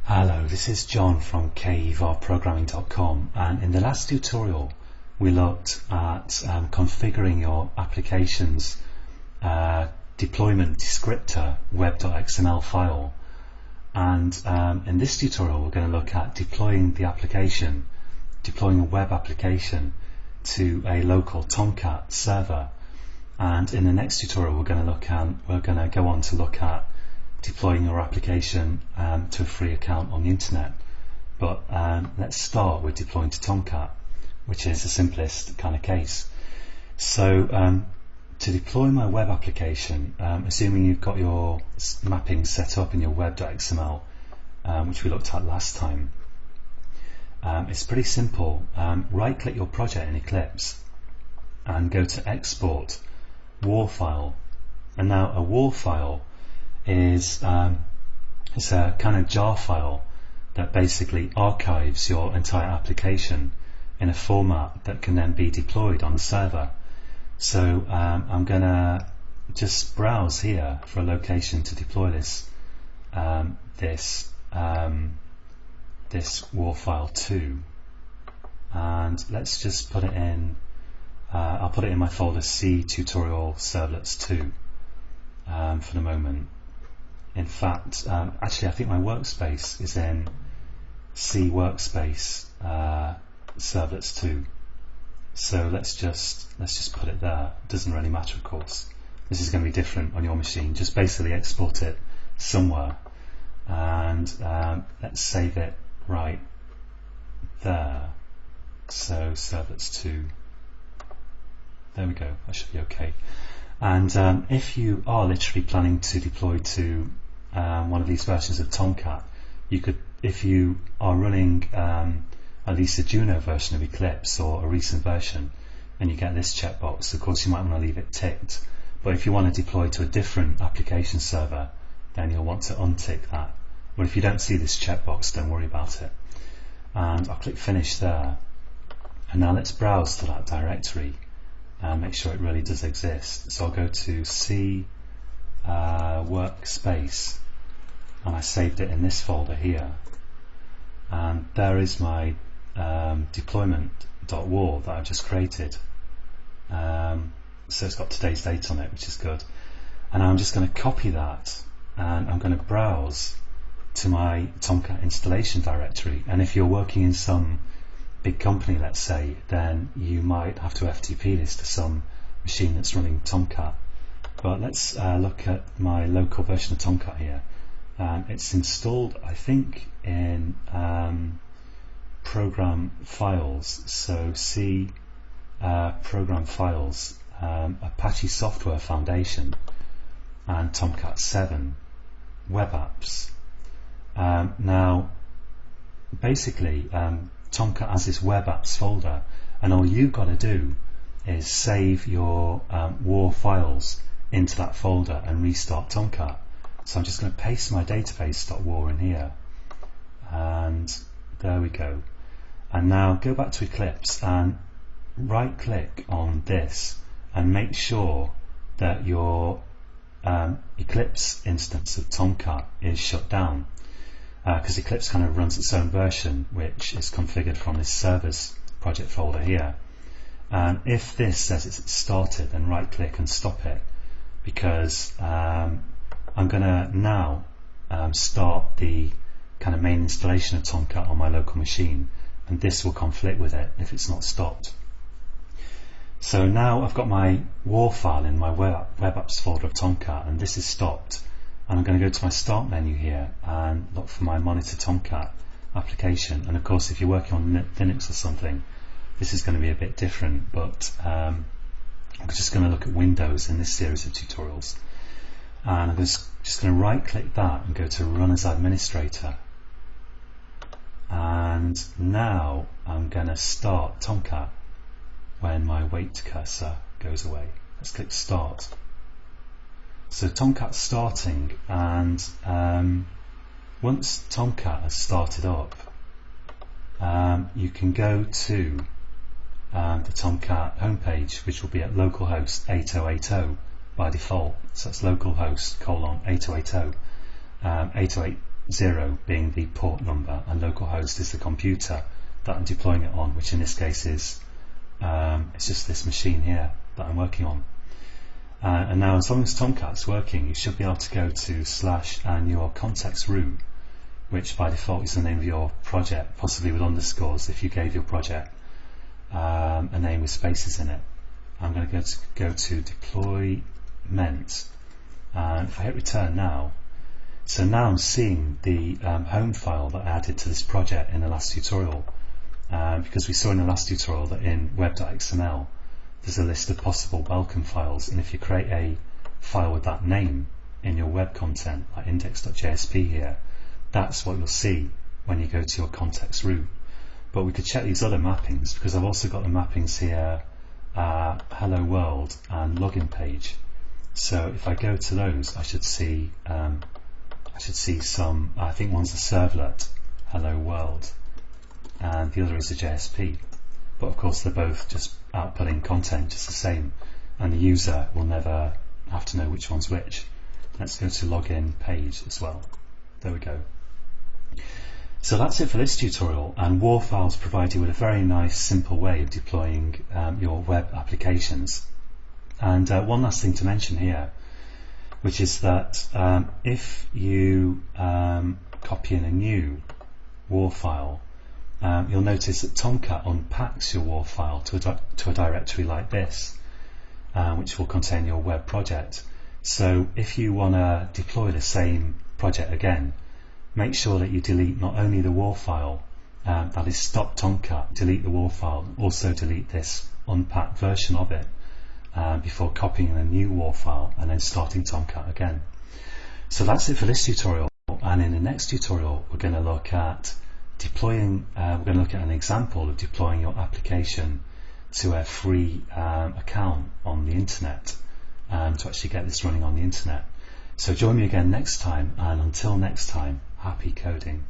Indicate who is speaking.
Speaker 1: Hello, this is John from kevarprogramming.com, and in the last tutorial we looked at configuring your application's deployment descriptor web.xml file, and in this tutorial we're going to look at deploying a web application to a local Tomcat server. And in the next tutorial we're going to go on to look at deploying your application to a free account on the internet. But let's start with deploying to Tomcat, which is the simplest kind of case. So to deploy my web application, assuming you've got your mapping set up in your web.xml, which we looked at last time, it's pretty simple. Right click your project in Eclipse and go to Export WAR file. And now a WAR file is it's a kind of jar file that basically archives your entire application in a format that can then be deployed on the server. So I'm gonna just browse here for a location to deploy this WAR file to, and let's just put it in. I'll put it in my folder C tutorial servlets 2 for the moment. In fact, actually I think my workspace is in C workspace servlets 2. So let's just put it there. It doesn't really matter, of course. This is going to be different on your machine. Just basically export it somewhere, and let's save it right there. So servlets 2. There we go. That should be okay. And if you are literally planning to deploy to one of these versions of Tomcat, you could, if you are running at least a Juno version of Eclipse or a recent version, and you get this checkbox, of course you might want to leave it ticked. But if you want to deploy to a different application server, then you'll want to untick that. But if you don't see this checkbox, don't worry about it. And I'll click Finish there. And now let's browse to that directory and make sure it really does exist. So I'll go to C workspace, and I saved it in this folder here, and there is my deployment.war that I've just created. So it's got today's date on it, which is good. And I'm just going to copy that, and I'm going to browse to my Tomcat installation directory. And if you're working in some big company, let's say, then you might have to FTP this to some machine that's running Tomcat. But let's look at my local version of Tomcat here. It's installed, I think, in program files. So C program files, Apache Software Foundation, and Tomcat 7 web apps. Now basically Tomcat has this web apps folder, and all you've got to do is save your WAR files into that folder and restart Tomcat. So I'm just going to paste my database.war in here, and there we go. And now go back to Eclipse and right click on this and make sure that your Eclipse instance of Tomcat is shut down, because Eclipse kind of runs its own version, which is configured from this servers project folder here. And if this says it's started, then right click and stop it, because I'm going to now start the kind of main installation of Tomcat on my local machine, and this will conflict with it if it's not stopped. So now I've got my WAR file in my web apps folder of Tomcat, and this is stopped. And I'm going to go to my start menu here and look for my Monitor Tomcat application. And of course, if you're working on Linux or something, this is going to be a bit different, but I'm just going to look at Windows in this series of tutorials. And I'm just going to right click that and go to Run as Administrator. And now I'm going to start Tomcat when my wait cursor goes away. Let's click Start. So Tomcat's starting, and once Tomcat has started up, you can go to the Tomcat homepage, which will be at localhost 8080 by default. So that's localhost :8080. 808 0 being the port number and localhost is the computer that I'm deploying it on, which in this case is it's just this machine here that I'm working on. And now, as long as Tomcat's working, you should be able to go to / and your context root, which by default is the name of your project, possibly with underscores if you gave your project a name with spaces in it. I'm going to go to deployment, and if I hit return now, so now I'm seeing the home file that I added to this project in the last tutorial, because we saw in the last tutorial that in web.xml there's a list of possible welcome files, and if you create a file with that name in your web content, like index.jsp here, that's what you'll see when you go to your context root. But we could check these other mappings, because I've also got the mappings here, hello world and login page. So if I go to those, I should see some, I think one's a servlet, hello world, and the other is a JSP. But of course they're both just outputting content just the same, and the user will never have to know which one's which. Let's go to login page as well. There we go. So that's it for this tutorial, and WAR files provide you with a very nice simple way of deploying your web applications. And one last thing to mention here, which is that if you copy in a new WAR file, you'll notice that Tomcat unpacks your WAR file to a directory like this, which will contain your web project. So if you want to deploy the same project again, make sure that you delete not only the WAR file, that is stop Tomcat, delete the WAR file, also delete this unpacked version of it before copying a new WAR file and then starting Tomcat again. So that's it for this tutorial, and in the next tutorial we're going to look at deploying, we're going to look at an example of deploying your application to a free account on the internet to actually get this running on the internet. So join me again next time, and until next time, happy coding.